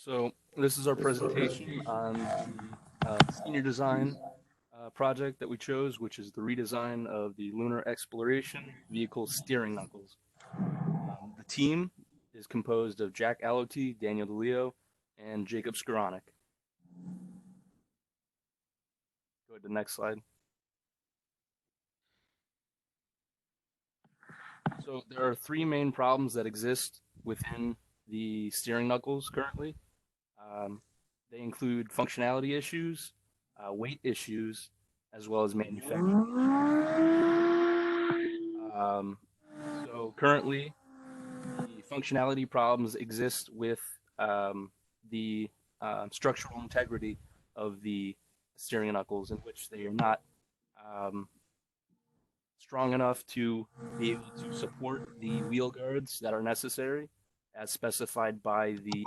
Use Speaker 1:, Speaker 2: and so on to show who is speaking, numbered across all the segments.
Speaker 1: So this is our presentation on the senior design project that we chose, which is the redesign of the Lunar Exploration Vehicle Steering Knuckles. The team is composed of Jack Alloty, Daniel DeLeo, and Jacob Skoranek. Go to the next slide. So there are three main problems that exist within the steering knuckles currently. They include functionality issues, weight issues, as well as manufacturing. Um, so currently, the functionality problems exist with the structural integrity of the steering knuckles, in which they are not um, strong enough to be able to support the wheel guards that are necessary as specified by the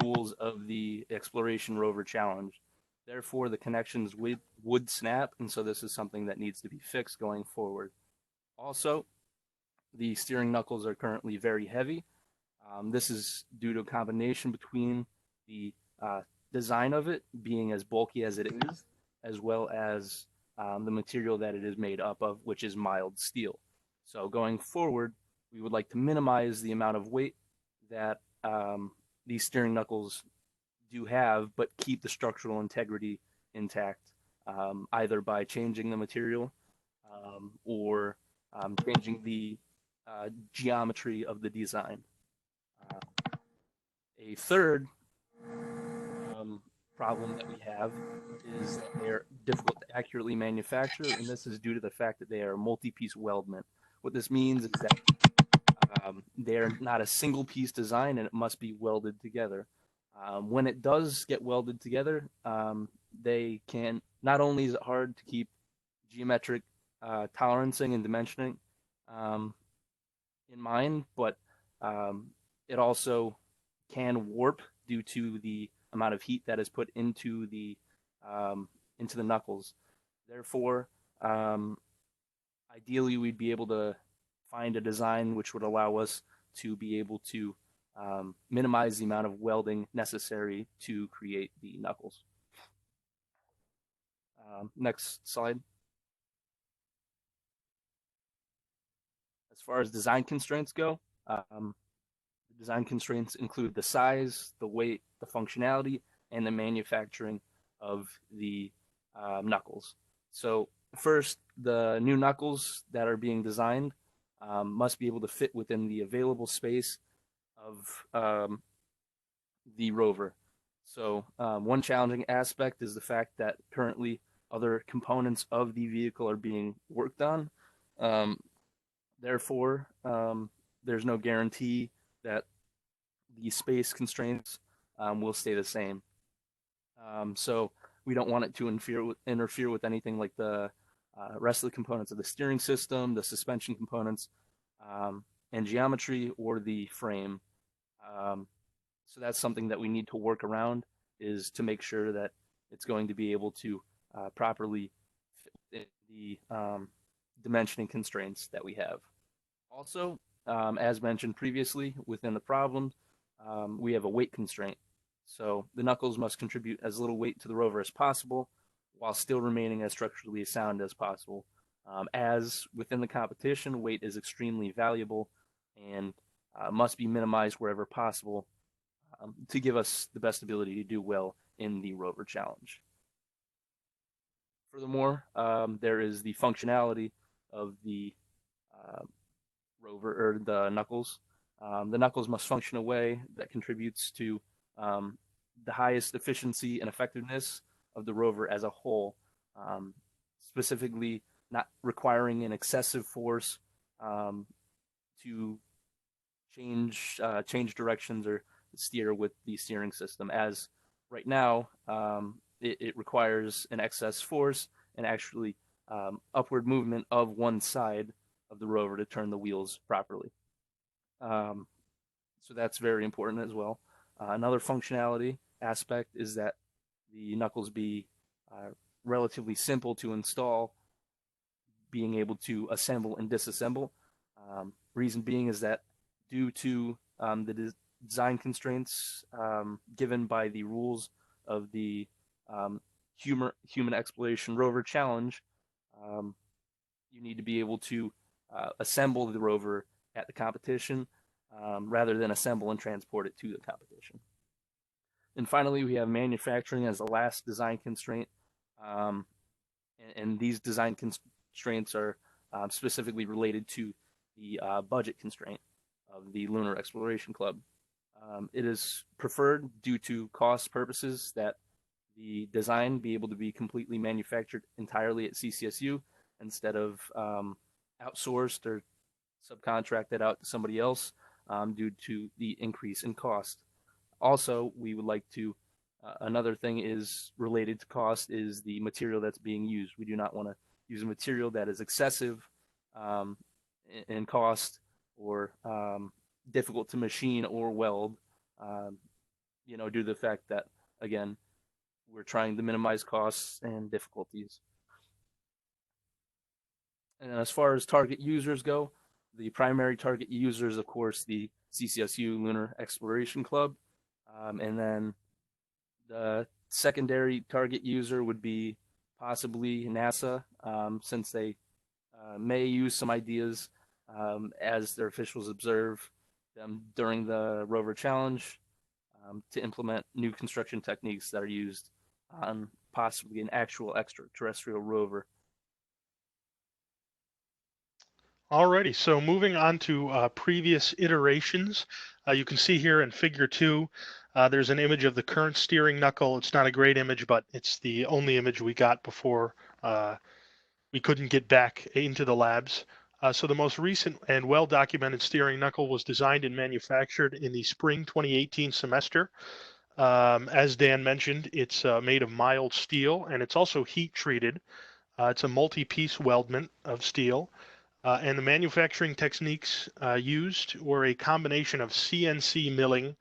Speaker 1: rules of the Exploration Rover Challenge. Therefore, the connections would snap, and so this is something that needs to be fixed going forward. Also, the steering knuckles are currently very heavy. This is due to a combination between the design of it being as bulky as it is, as well as the material that it is made up of, which is mild steel. So going forward, we would like to minimize the amount of weight that these steering knuckles do have, but keep the structural integrity intact, either by changing the material or changing the geometry of the design. A third problem that we have is that they are difficult to accurately manufacture, and this is due to the fact that they are multi-piece weldment. What this means is that they are not a single piece design, and it must be welded together. When it does get welded together, they can, not only is it hard to keep geometric tolerancing and dimensioning in mind, but it also can warp due to the amount of heat that is put into the knuckles. Therefore, ideally, we'd be able to find a design which would allow us to be able to minimize the amount of welding necessary to create the knuckles. Next slide. As far as design constraints go, design constraints include the size, the weight, the functionality, and the manufacturing of the knuckles. So first, the new knuckles that are being designed must be able to fit within the available space of the rover. So one challenging aspect is the fact that currently other components of the vehicle are being worked on. Therefore, there's no guarantee that the space constraints will stay the same. So we don't want it to interfere with anything like the rest of the components of the steering system, the suspension components, and geometry, or the frame. So that's something that we need to work around, is to make sure that it's going to be able to properly fit the dimensioning constraints that we have. Also, as mentioned previously, within the problem, we have a weight constraint. So the knuckles must contribute as little weight to the rover as possible, while still remaining as structurally sound as possible. As within the competition, weight is extremely valuable and must be minimized wherever possible to give us the best ability to do well in the rover challenge. Furthermore, there is the functionality of the rover, or the knuckles. The knuckles must function in a way that contributes to the highest efficiency and effectiveness of the rover as a whole, specifically not requiring an excessive force to change directions or steer with the steering system, as right now it requires an excess force and actually upward movement of one side of the rover to turn the wheels properly. So that's very important as well. Another functionality aspect is that the knuckles be relatively simple to install, being able to assemble and disassemble. Reason being is that due to the design constraints given by the rules of the Human Exploration Rover Challenge. Um, you need to be able to assemble the rover at the competition rather than assemble and transport it to the competition. And finally, we have manufacturing as the last design constraint. Um, and these design constraints are specifically related to the budget constraint of the Lunar Exploration Club. It is preferred due to cost purposes that the design be able to be completely manufactured entirely at CCSU instead of outsourced or subcontracted out to somebody else due to the increase in cost. Also, we would like to, another thing is related to cost is the material that's being used. We do not want to use a material that is excessive um, in cost or difficult to machine or weld, um, due to the fact that, again, we're trying to minimize costs and difficulties. And as far as target users go, the primary target users, of course, the CCSU Lunar Exploration Club. And then the secondary target user would be possibly NASA, since they may use some ideas as their officials observe them during the rover challenge to implement new construction techniques that are used on possibly an actual extraterrestrial rover.
Speaker 2: Alrighty, so moving on to previous iterations, you can see here in Figure 2, there's an image of the current steering knuckle. It's not a great image, but it's the only image we got before we couldn't get back into the labs. So the most recent and well-documented steering knuckle was designed and manufactured in the spring 2018 semester. As Dan mentioned, it's made of mild steel, and it's also heat treated. It's a multi-piece weldment of steel. And the manufacturing techniques used were a combination of CNC milling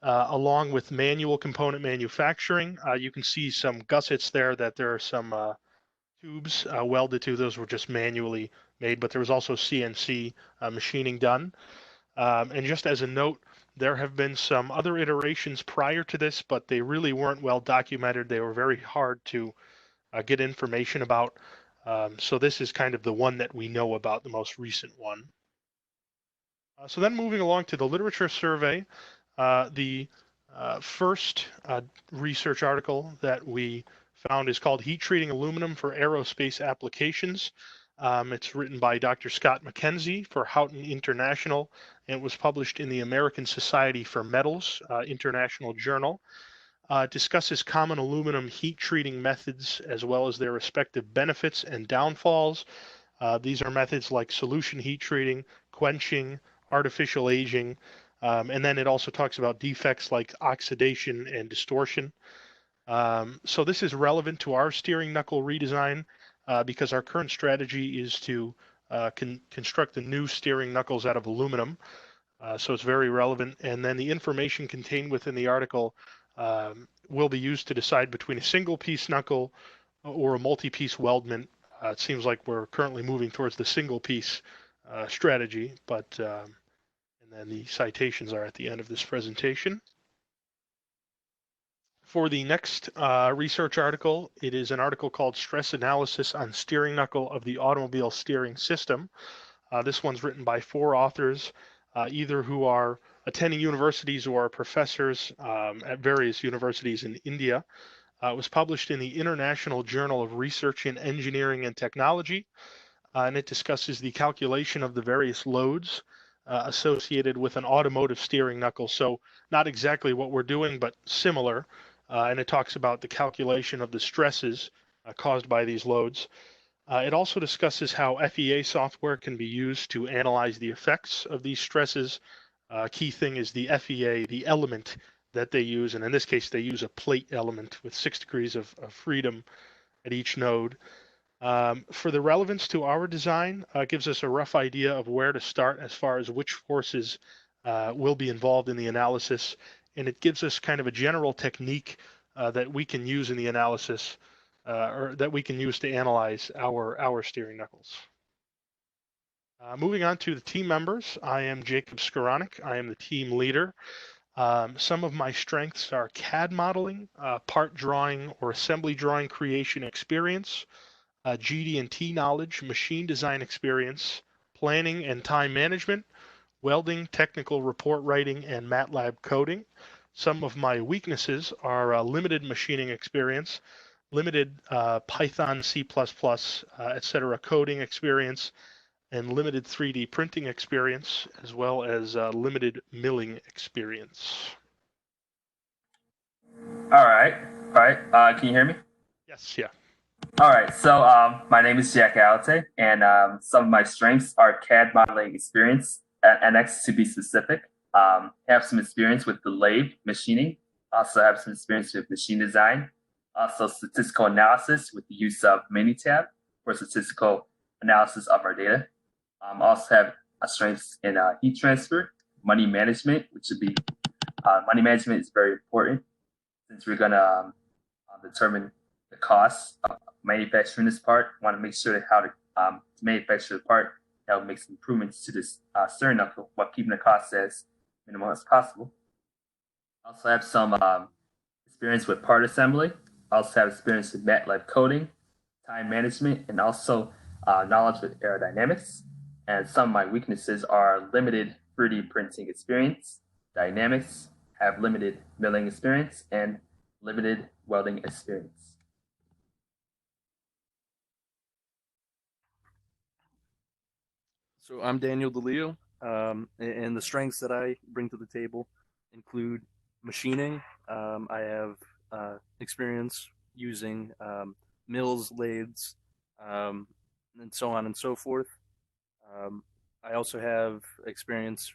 Speaker 2: along with manual component manufacturing. You can see some gussets there that there are some tubes welded to. Those were just manually made, but there was also CNC machining done. And just as a note, there have been some other iterations prior to this, but they really weren't well documented. They were very hard to get information about. So this is kind of the one that we know about, the most recent one. So then moving along to the literature survey, the first research article that we found is called Heat Treating Aluminum for Aerospace Applications. It's written by Dr. Scott McKenzie for Houghton International, and it was published in the American Society for Metals International Journal. Discusses common aluminum heat treating methods as well as their respective benefits and downfalls. These are methods like solution heat treating, quenching, artificial aging, and then it also talks about defects like oxidation and distortion. So this is relevant to our steering knuckle redesign because our current strategy is to construct the new steering knuckles out of aluminum. So it's very relevant. And then the information contained within the article will be used to decide between a single piece knuckle or a multi-piece weldment. It seems like we're currently moving towards the single piece strategy, but and then the citations are at the end of this presentation. For the next research article, it is an article called Stress Analysis on Steering Knuckle of the Automobile Steering System. This one's written by 4 authors, either who are attending universities or are professors at various universities in India. It was published in the International Journal of Research in Engineering and Technology, and it discusses the calculation of the various loads associated with an automotive steering knuckle. So not exactly what we're doing, but similar. And it talks about the calculation of the stresses caused by these loads. It also discusses how FEA software can be used to analyze the effects of these stresses. Key thing is the FEA, the element that they use, and in this case, they use a plate element with 6 degrees of freedom at each node. For the relevance to our design, gives us a rough idea of where to start as far as which forces will be involved in the analysis, and it gives us kind of a general technique that we can use in the analysis, or that we can use to analyze our steering knuckles. Moving on to the team members, I am Jacob Skoranek. I am the team leader. Some of my strengths are CAD modeling, part drawing or assembly drawing creation experience, GD&T knowledge, machine design experience, planning and time management, welding, technical report writing, and MATLAB coding. Some of my weaknesses are limited machining experience, limited Python, C++, etc. coding experience, and limited 3D printing experience, as well as limited milling experience.
Speaker 3: All right. All right. Can you hear me?
Speaker 2: Yes, yeah.
Speaker 3: All right. So my name is Jack Alate, and some of my strengths are CAD modeling experience at NX to be specific. Have some experience with the lathe machining. Also have some experience with machine design. Also statistical analysis with the use of Minitab for statistical analysis of our data. Also have strengths in heat transfer, money management, which would be money management is very important since we're gonna determine the cost of manufacturing this part. Want to make sure that how to manufacture the part that will make some improvements to this steering knuckle while keeping the cost as minimal as possible. Also have some experience with part assembly. Also have experience with MATLAB coding, time management, and also knowledge with aerodynamics. And some of my weaknesses are limited 3D printing experience, dynamics, have limited milling experience, and limited welding experience.
Speaker 1: So I'm Daniel DeLeo, and the strengths that I bring to the table include machining. I have experience using mills, lathes, and so on and so forth. I also have experience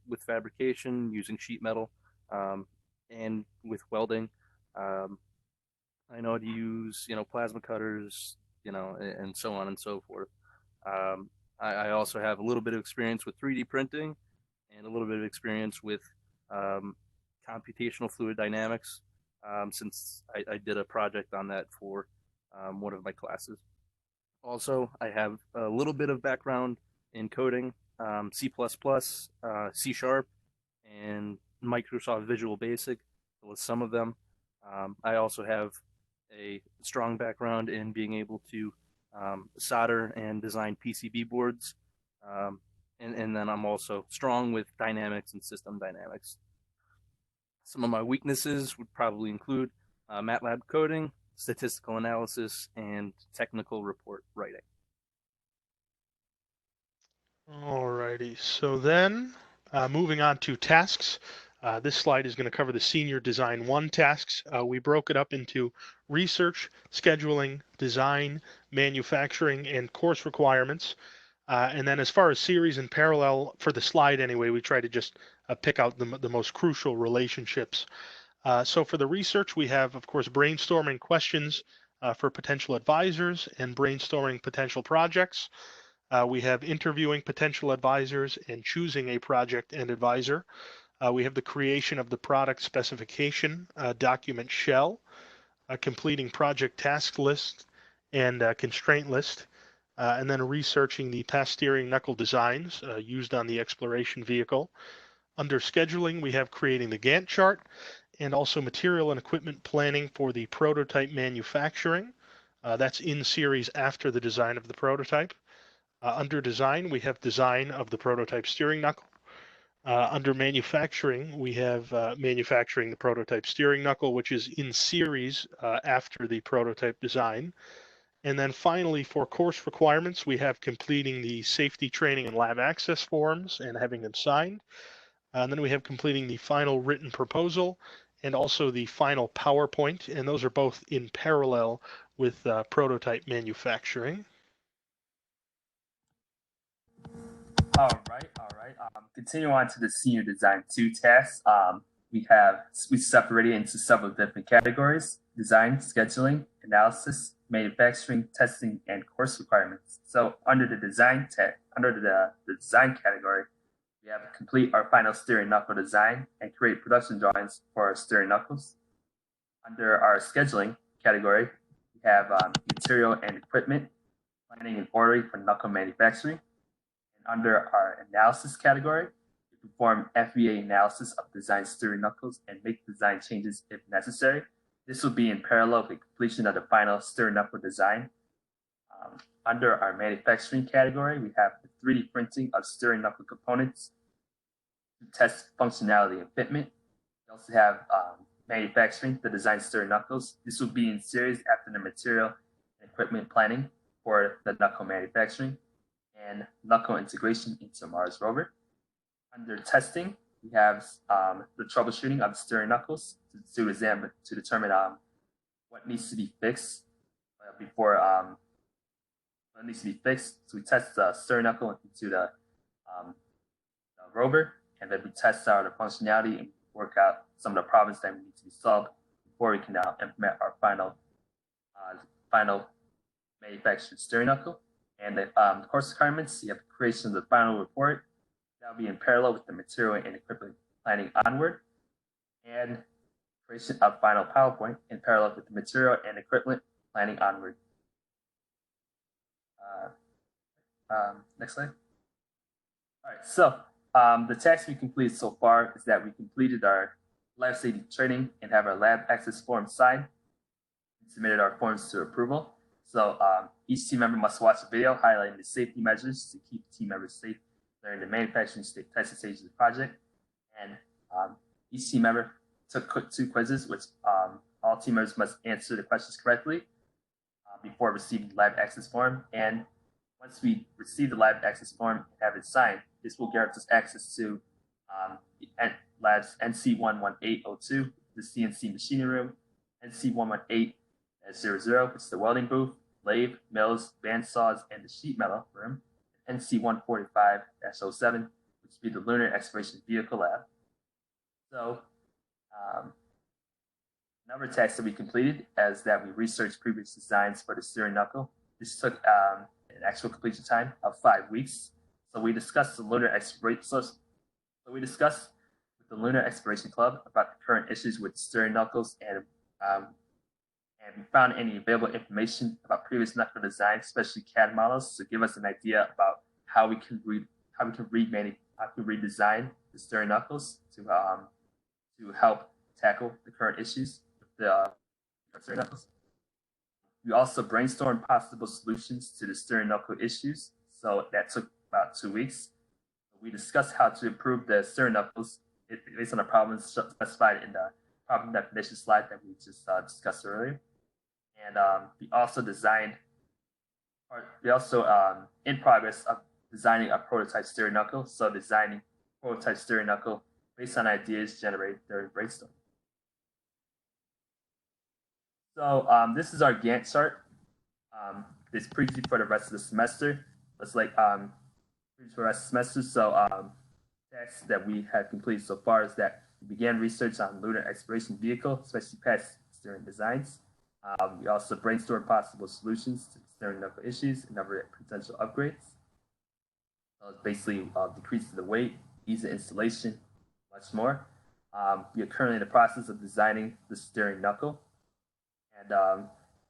Speaker 1: with fabrication using sheet metal and with welding. Um, I know how to use plasma cutters, and so on and so forth. Um, I also have a little bit of experience with 3D printing and a little bit of experience with um, computational fluid dynamics, since I did a project on that for one of my classes. Also, I have a little bit of background in coding, C++, C Sharp, and Microsoft Visual Basic with some of them. I also have a strong background in being able to solder and design PCB boards. And then I'm also strong with dynamics and system dynamics. Some of my weaknesses would probably include MATLAB coding, statistical analysis, and technical report writing.
Speaker 2: Alrighty, so then moving on to tasks. This slide is going to cover the Senior Design 1 tasks. We broke it up into research, scheduling, design, manufacturing, and course requirements. And then as far as series and parallel, for the slide anyway, we try to just pick out the most crucial relationships. So for the research, we have, of course, brainstorming questions for potential advisors and brainstorming potential projects. We have interviewing potential advisors and choosing a project and advisor. We have the creation of the product specification document shell, completing project task list and constraint list, and then researching the past steering knuckle designs used on the exploration vehicle. Under scheduling, we have creating the Gantt chart and also material and equipment planning for the prototype manufacturing. That's in series after the design of the prototype. Under design, we have design of the prototype steering knuckle. Under manufacturing, we have manufacturing the prototype steering knuckle, which is in series after the prototype design. And then finally, for course requirements, we have completing the safety training and lab access forms and having them signed. And then we have completing the final written proposal and also the final PowerPoint, and those are both in parallel with prototype manufacturing.
Speaker 3: All right, all right. Continue on to the Senior Design 2 tasks. We separated into several different categories: design, scheduling, analysis, manufacturing, testing, and course requirements. So under the design the design category, we have to complete our final steering knuckle design and create production drawings for our steering knuckles. Under our scheduling category, we have material and equipment, planning and ordering for knuckle manufacturing. Under our analysis category, we perform FEA analysis of design steering knuckles and make design changes if necessary. This will be in parallel with the completion of the final steering knuckle design. Under our manufacturing category, we have the 3D printing of steering knuckle components to test functionality and fitment. We also have manufacturing, the design steering knuckles. This will be in series after the material and equipment planning for the knuckle manufacturing and knuckle integration into Mars rover. Under testing, we have the troubleshooting of the steering knuckles to determine what needs to be fixed before what needs to be fixed. So we test the steering knuckle into the rover, and then we test out the functionality and work out some of the problems that need to be solved before we can now implement our final manufactured steering knuckle. And the course requirements, you have the creation of the final report. That will be in parallel with the material and equipment planning onward, and creation of final PowerPoint in parallel with the material and equipment planning onward. Next slide. All right, so the task we completed so far is that we completed our lab safety training and have our lab access form signed and submitted our forms to approval. So each team member must watch a video highlighting the safety measures to keep team members safe during the manufacturing testing stage of the project. And each team member took 2 quizzes, which all team members must answer the questions correctly before receiving the lab access form. And once we receive the lab access form and have it signed, this will grant us access to labs NC11802, the CNC machining room, NC118-00, which is the welding booth, lathe, mills, band saws, and the sheet metal room, NC145-07, which would be the Lunar Exploration Vehicle Lab. So another task that we completed is that we researched previous designs for the steering knuckle. This took an actual completion time of 5 weeks. So we discussed the Lunar Exploration. So we discussed with the Lunar Exploration Club about the current issues with steering knuckles, and we found any available information about previous knuckle designs, especially CAD models, to give us an idea about how we can redesign the steering knuckles to help tackle the current issues with the steering knuckles. We also brainstormed possible solutions to the steering knuckle issues, so that took about 2 weeks. We discussed how to improve the steering knuckles based on the problems specified in the problem definition slide that we just discussed earlier. And we also in progress of designing a prototype steering knuckle. So designing prototype steering knuckle based on ideas generated during brainstorming. So this is our Gantt chart. This preview for the rest of the semester. It's like preview for the rest of the semester. So tasks that we have completed so far is that we began research on lunar exploration vehicle, especially past steering designs. We also brainstormed possible solutions to steering knuckle issues and other potential upgrades. So it's basically decreasing the weight, ease of installation, much more. We are currently in the process of designing the steering knuckle. And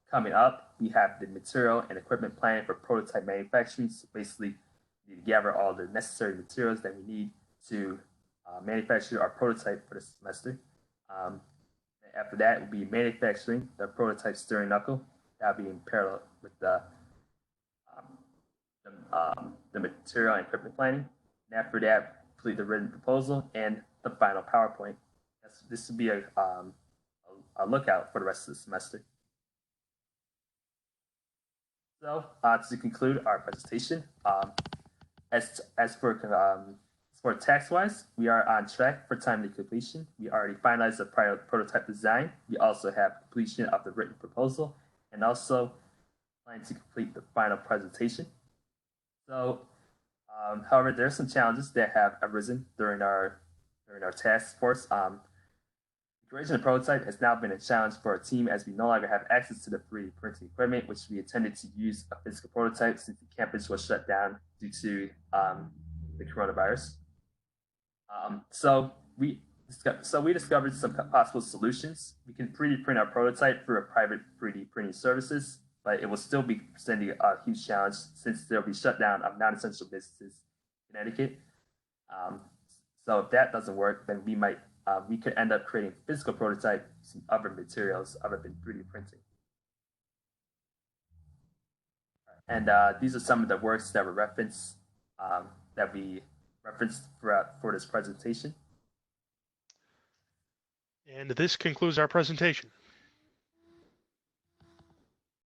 Speaker 3: coming up, we have the material and equipment plan for prototype manufacturing. So basically, we need to gather all the necessary materials that we need to manufacture our prototype for the semester. After that, will be manufacturing the prototype steering knuckle. That'll be in parallel with the material and equipment planning. And after that, complete the written proposal and the final PowerPoint. This will be a lookout for the rest of the semester. So to conclude our presentation, as for tax-wise, we are on track for timely completion. We already finalized the prior prototype design. We also have completion of the written proposal, and also plan to complete the final presentation. So, however, there are some challenges that have arisen during our task force. Creation of the prototype has now been a challenge for our team, as we no longer have access to the 3D printing equipment, which we intended to use a physical prototype since the campus was shut down due to the coronavirus. So we discovered some possible solutions. We can 3D print our prototype through a private 3D printing services, but it will still be presenting a huge challenge since there will be shutdown of non-essential businesses in Connecticut. So if that doesn't work, then we could end up creating physical prototypes using other materials other than 3D printing. And these are some of the works that were referenced that we referenced for this presentation.
Speaker 2: And this concludes our presentation.